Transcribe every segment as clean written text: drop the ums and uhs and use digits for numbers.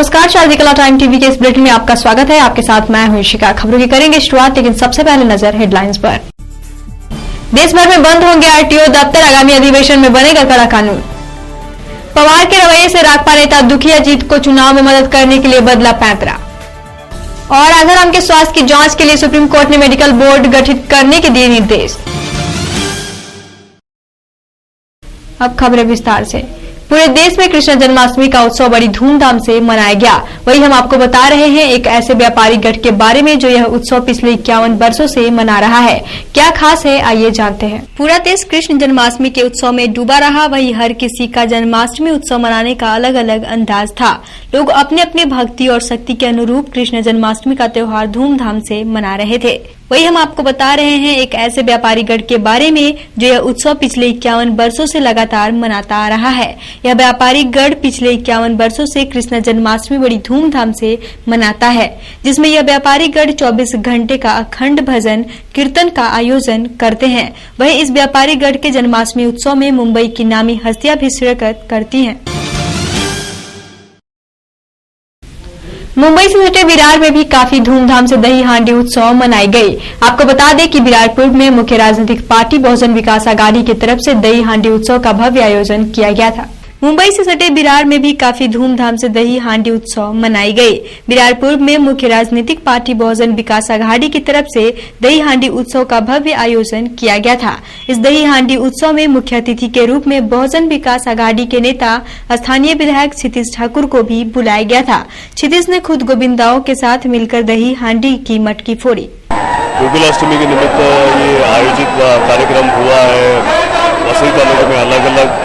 नमस्कार, शारदी कला time TV के इस बुलेटिन में आपका स्वागत है। आपके साथ मैं हूं शिका। खबरों की करेंगे शुरुआत, लेकिन सबसे पहले नजर हेडलाइंस पर। देश भर में बंद होंगे आरटीओ दफ्तर, आगामी अधिवेशन में बनेगा कड़ा कानून। पवार के रवैये से रागपा नेता दुखी, अजीत को चुनाव में मदद करने के लिए बदला पैंतरा। और आधाराम के स्वास्थ्य की जांच के लिए सुप्रीम कोर्ट ने मेडिकल बोर्ड गठित करने के दिए निर्देश। अब खबरें विस्तार से। पूरे देश में कृष्ण जन्माष्टमी का उत्सव बड़ी धूमधाम से मनाया गया। वही हम आपको बता रहे हैं एक ऐसे व्यापारी गठ के बारे में जो यह उत्सव पिछले 51 वर्षों से मना रहा है। क्या खास है, आइए जानते हैं। पूरा देश कृष्ण जन्माष्टमी के उत्सव में डूबा रहा। वही हर किसी का जन्माष्टमी उत्सव मनाने का अलग अलग अंदाज था। लोग अपने अपने भक्ति और शक्ति के अनुरूप कृष्ण जन्माष्टमी का त्योहार धूमधाम से मना रहे थे। वही हम आपको बता रहे हैं एक ऐसे व्यापारी गढ़ के बारे में जो यह उत्सव पिछले 51 वर्षों से लगातार मनाता आ रहा है। यह व्यापारी गढ़ पिछले 51 वर्षों से कृष्ण जन्माष्टमी बड़ी धूमधाम से मनाता है, जिसमें यह व्यापारी गढ़ 24 घंटे का अखंड भजन कीर्तन का आयोजन करते हैं। वही इस व्यापारी गढ़ के जन्माष्टमी उत्सव में मुंबई की नामी हस्तियां भी शिरकत करती हैं। मुंबई से सटे विरार में भी काफी धूमधाम से दही हांडी उत्सव मनाई गई। आपको बता दें कि विरार पूर्व में मुख्य राजनीतिक पार्टी बहुजन विकास आघाड़ी की तरफ से दही हांडी उत्सव का भव्य आयोजन किया गया था। मुंबई से सटे विरार में भी काफी धूमधाम से दही हांडी उत्सव मनाई गई। विरार पूर्व में मुख्य राजनीतिक पार्टी बहुजन विकास आघाड़ी की तरफ से दही हांडी उत्सव का भव्य आयोजन किया गया था। इस दही हांडी उत्सव में मुख्य अतिथि के रूप में बहुजन विकास आघाड़ी के नेता स्थानीय विधायक क्षितिज ठाकुर को भी बुलाया गया था। क्षितिज ने खुद गोविंदाओं के साथ मिलकर दही हांडी की मटकी फोड़ी। गोकुलाष्टमी के निमित्त ये आयोजित कार्यक्रम हुआ है। वसई तालुके में अलग अलग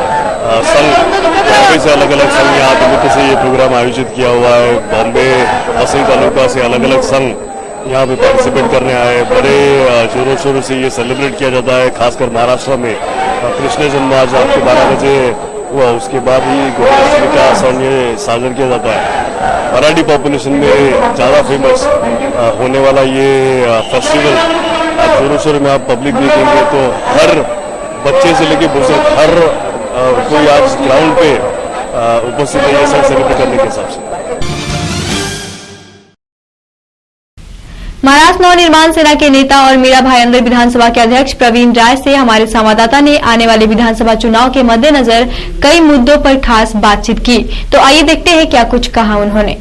संघ से अलग अलग संघ यहाँ निमित्त से ये प्रोग्राम आयोजित किया हुआ है। बॉम्बे वसई तालुका से अलग अलग संघ यहाँ पे पार्टिसिपेट करने आए। बड़े जोरों शोरों से ये सेलिब्रेट किया जाता है। खासकर महाराष्ट्र में कृष्ण जन्म आज रात के 12 बजे हुआ, उसके बाद ही गोकुलाष्टमी का संघ साजन किया जाता है। मराठी पॉपुलेशन में ज़्यादा फेमस होने वाला ये फेस्टिवल जोरों शोरों में आप पब्लिक देखेंगे तो हर बच्चे से लेके बुजुर्ग हर कोई आज ग्राउंड पे उपस्थित है ये सब सेलिब्रेट करने के हिसाब से। महाराष्ट्र नवनिर्माण सेना के नेता और मीरा भाईंदर विधानसभा के अध्यक्ष प्रवीण राय से हमारे संवाददाता ने आने वाले विधानसभा चुनाव के मद्देनजर कई मुद्दों पर खास बातचीत की। तो आइए देखते हैं क्या कुछ कहा उन्होंने।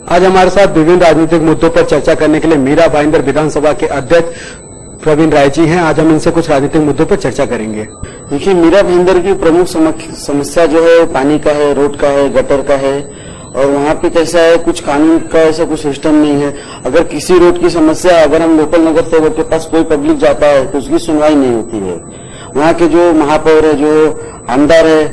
आज हमारे साथ विभिन्न राजनीतिक मुद्दों पर चर्चा करने के लिए मीरा भाईंदर विधानसभा के अध्यक्ष प्रवीण राय जी हैं। आज हम इनसे कुछ राजनीतिक मुद्दों पर चर्चा करेंगे। देखिए, मीरा भाईंदर की प्रमुख समस्या जो है पानी का है, रोड का है, गटर का है। और वहाँ पे कैसा है, कुछ कानून का ऐसा कुछ सिस्टम नहीं है। अगर किसी रोड की समस्या अगर हम लोकल नगर सेवक के पास कोई पब्लिक जाता है तो उसकी सुनवाई नहीं होती है। वहाँ के जो महापौर है, जो आमदार है,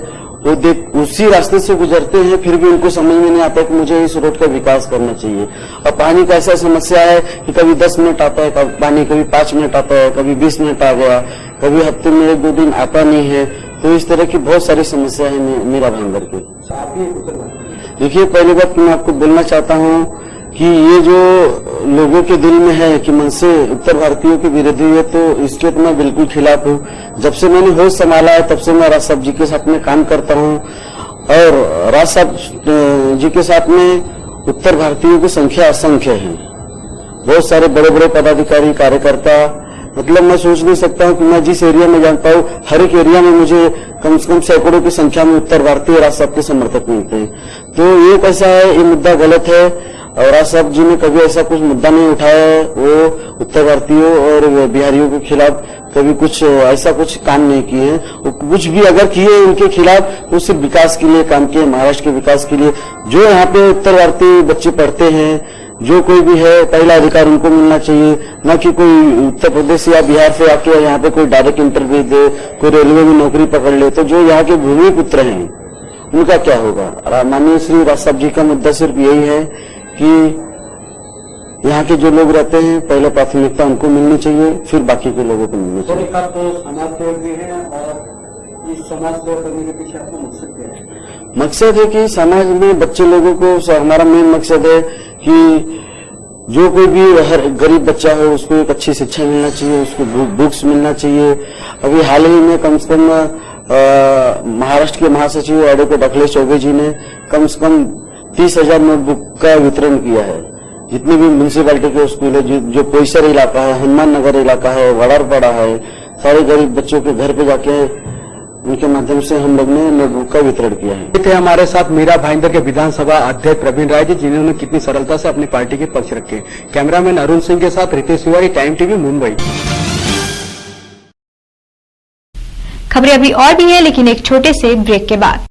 वो उसी रास्ते से गुजरते हैं, फिर भी उनको समझ में नहीं आता कि मुझे इस रोड का विकास करना चाहिए। और पानी का ऐसा समस्या है कि कभी 10 मिनट आता है पानी, कभी 5 मिनट आता है, कभी 20 मिनट आ गया, कभी हफ्ते में 1-2 दिन आता नहीं है। तो इस तरह की बहुत सारी समस्या है मीरा भाईंदर की। देखिए, पहली बात मैं आपको बोलना चाहता हूँ कि ये जो लोगों के दिल में है कि मन से उत्तर भारतीयों के विरोधी है, तो इसके तो मैं बिल्कुल खिलाफ हूँ। जब से मैंने होश संभाला है तब से मैं राज साहब जी के साथ में काम करता हूँ। और राज साहब जी के साथ में उत्तर भारतीयों की संख्या असंख्य है। बहुत सारे बड़े बड़े पदाधिकारी, कार्यकर्ता, मतलब मैं सोच नहीं सकता हूँ कि मैं जिस एरिया में जानता हूँ हर एक एरिया में मुझे कम से कम सैकड़ों की संख्या में उत्तर भारतीय राज साहब के समर्थक मिलते हैं। तो ये कैसा है, ये मुद्दा गलत है। और राज साहब जी ने कभी ऐसा कुछ मुद्दा नहीं उठाया है। वो उत्तर भारतीयों और बिहारियों के खिलाफ कभी कुछ ऐसा कुछ काम नहीं किए हैं। कुछ भी अगर किए उनके खिलाफ वो सिर्फ विकास के लिए काम किए, महाराष्ट्र के विकास के लिए। जो यहाँ पे उत्तर भारतीय बच्चे पढ़ते हैं, जो कोई भी है, पहला अधिकार उनको मिलना चाहिए, न कि कोई उत्तर प्रदेश या बिहार से आके यहाँ पे कोई डायरेक्ट इंटरव्यू दे, कोई रेलवे में नौकरी पकड़ ले। तो जो यहाँ के भूमि पुत्र हैं उनका क्या होगा। माननीय श्री राज साहब जी का मुद्दा सिर्फ यही है कि यहाँ के जो लोग रहते हैं पहले प्राथमिकता उनको मिलनी चाहिए, फिर बाकी के लोगों को मिलनी चाहिए। समाज सेवक भी है और इस समाज सेवा करने के पीछे आपका मकसद क्या है? मकसद है कि समाज में बच्चे लोगों को, हमारा मेन मकसद है कि जो कोई भी हर गरीब बच्चा हो उसको एक अच्छी शिक्षा मिलना चाहिए, उसको बुक्स मिलना चाहिए। अभी हाल ही में कम से कम महाराष्ट्र के महासचिव एडवोकेट अखिलेश चौबे जी ने कम से कम 30,000 नोटबुक का वितरण किया है। जितने भी म्यूनिसिपैलिटी के स्कूल है, जो पोईसर इलाका है, हनुमान नगर इलाका है, वड़ारपाड़ा है, सारे गरीब बच्चों के घर पे जाके उनके माध्यम से हम लोग ने नोटबुक का वितरण किया है। थे हमारे साथ मीरा भाईंदर के विधानसभा अध्यक्ष प्रवीण राय जी, जिन्होंने कितनी सरलता से अपनी पार्टी के पक्ष रखे। कैमरामैन अरुण सिंह के साथ रितेश तिवारी, टाइम टीवी, मुंबई। खबरें अभी और भी है, लेकिन एक छोटे से ब्रेक के बाद।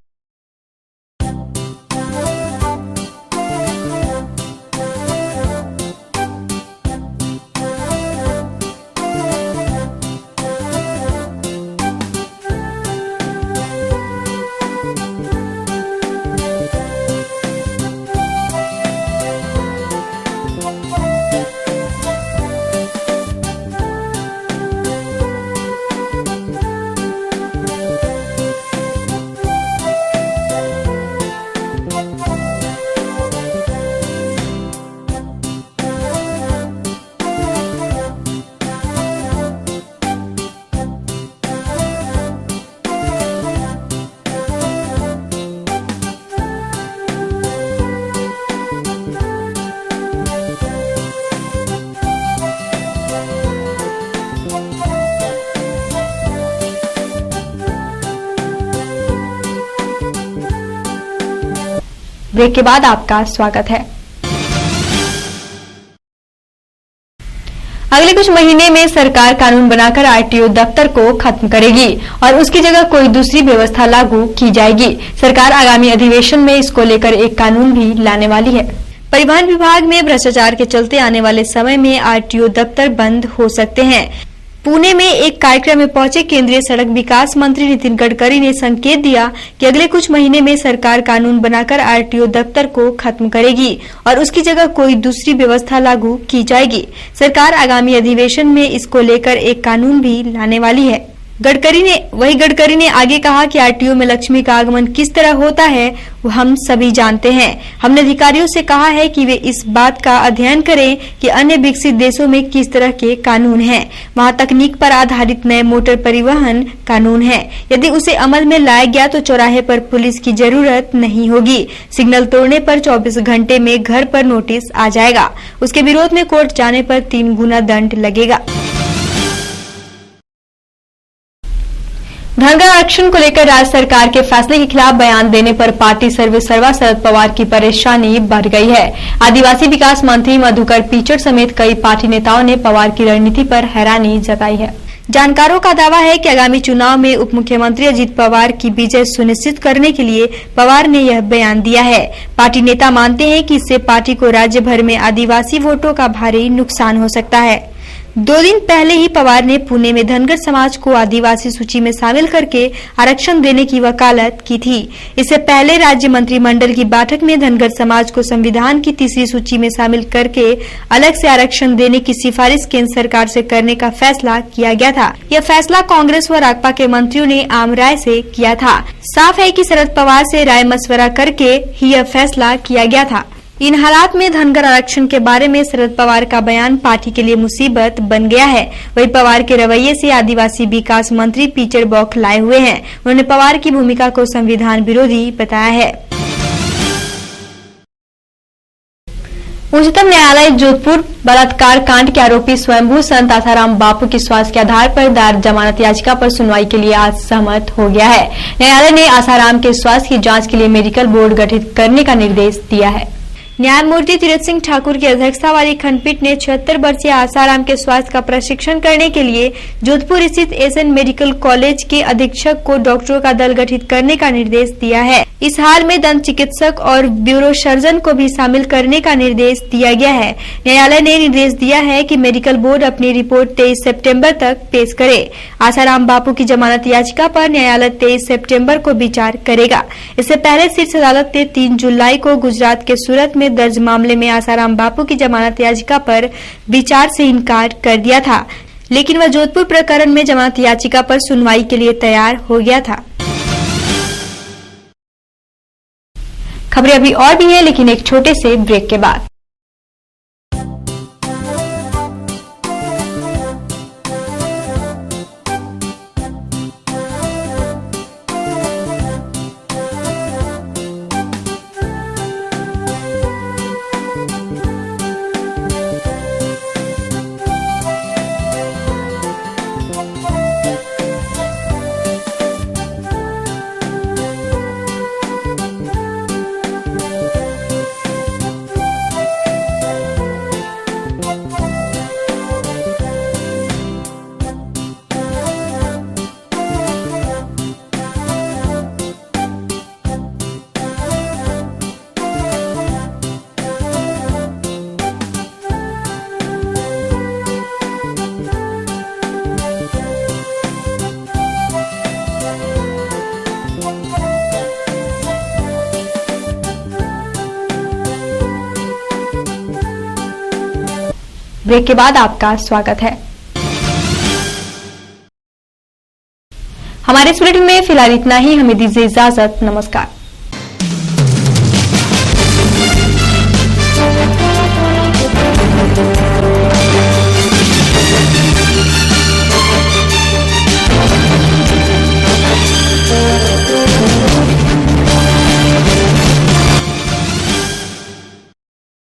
ब्रेक के बाद आपका स्वागत है। अगले कुछ महीने में सरकार कानून बनाकर आरटीओ दफ्तर को खत्म करेगी और उसकी जगह कोई दूसरी व्यवस्था लागू की जाएगी। सरकार आगामी अधिवेशन में इसको लेकर एक कानून भी लाने वाली है। परिवहन विभाग में भ्रष्टाचार के चलते आने वाले समय में आरटीओ दफ्तर बंद हो सकते हैं। पुणे में एक कार्यक्रम में पहुंचे केंद्रीय सड़क विकास मंत्री नितिन गडकरी ने संकेत दिया कि अगले कुछ महीने में सरकार कानून बनाकर आरटीओ दफ्तर को खत्म करेगी और उसकी जगह कोई दूसरी व्यवस्था लागू की जाएगी। सरकार आगामी अधिवेशन में इसको लेकर एक कानून भी लाने वाली है। गडकरी ने आगे कहा कि आरटीओ में लक्ष्मी का आगमन किस तरह होता है वो हम सभी जानते हैं। हमने अधिकारियों से कहा है कि वे इस बात का अध्ययन करें कि अन्य विकसित देशों में किस तरह के कानून हैं। वहां तकनीक पर आधारित नए मोटर परिवहन कानून है। यदि उसे अमल में लाया गया तो चौराहे पर पुलिस की जरूरत नहीं होगी। सिग्नल तोड़ने पर 24 घंटे में घर पर नोटिस आ जाएगा। उसके विरोध में कोर्ट जाने पर 3 गुना दंड लगेगा। धनगर आरक्षण को लेकर राज्य सरकार के फैसले के खिलाफ बयान देने पर पार्टी सर्वेसर्वा शरद पवार की परेशानी बढ़ गई है। आदिवासी विकास मंत्री मधुकर पिचड़ समेत कई पार्टी नेताओं ने पवार की रणनीति पर हैरानी जताई है। जानकारों का दावा है कि आगामी चुनाव में उप मुख्यमंत्री अजित पवार की विजय सुनिश्चित करने के लिए पवार ने यह बयान दिया है। पार्टी नेता मानते हैं कि इससे पार्टी को राज्य भर में आदिवासी वोटों का भारी नुकसान हो सकता है। 2 दिन पहले ही पवार ने पुणे में धनगर समाज को आदिवासी सूची में शामिल करके आरक्षण देने की वकालत की थी। इससे पहले राज्य मंत्रिमंडल की बैठक में धनगर समाज को संविधान की तीसरी सूची में शामिल करके अलग से आरक्षण देने की सिफारिश केंद्र सरकार से करने का फैसला किया गया था। यह फैसला कांग्रेस व राकपा के मंत्रियों ने आम राय से किया था। साफ है कि शरद पवार से राय मशवरा करके ही यह फैसला किया गया था। इन हालात में धनगर आरक्षण के बारे में शरद पवार का बयान पार्टी के लिए मुसीबत बन गया है। वहीं पवार के रवैये से आदिवासी विकास मंत्री पिचड़ बौखलाए हुए हैं। उन्होंने पवार की भूमिका को संविधान विरोधी बताया है। उच्चतम न्यायालय जोधपुर बलात्कार कांड के आरोपी स्वयंभू संत आसाराम बापू की स्वास्थ्य के आधार पर दायर जमानत याचिका पर सुनवाई के लिए आज सहमत हो गया है। न्यायालय ने आसाराम के स्वास्थ्य की जांच के लिए मेडिकल बोर्ड गठित करने का निर्देश दिया है। न्यायमूर्ति तीरथ सिंह ठाकुर की अध्यक्षता वाली खंडपीठ ने 76 वर्षीय आसाराम के स्वास्थ्य का प्रशिक्षण करने के लिए जोधपुर स्थित एसएन मेडिकल कॉलेज के अधीक्षक को डॉक्टरों का दल गठित करने का निर्देश दिया है। इस हाल में दंत चिकित्सक और ब्यूरो सर्जन को भी शामिल करने का निर्देश दिया गया है। न्यायालय ने निर्देश दिया है कि मेडिकल बोर्ड अपनी रिपोर्ट 23 सितंबर तक पेश करे। आसाराम बापू की जमानत याचिका पर न्यायालय 23 सितंबर को विचार करेगा। इससे पहले शीर्ष अदालत ने 3 जुलाई को गुजरात के सूरत में दर्ज मामले में आसाराम बापू की जमानत याचिका पर विचार से इनकार कर दिया था, लेकिन वह जोधपुर प्रकरण में जमानत याचिका पर सुनवाई के लिए तैयार हो गया था। खबरें अभी और भी है, लेकिन एक छोटे से ब्रेक के बाद। ब्रेक के बाद आपका स्वागत है। हमारे इस बुलेटिन में फिलहाल इतना ही। हमें दीजिए इजाजत। नमस्कार।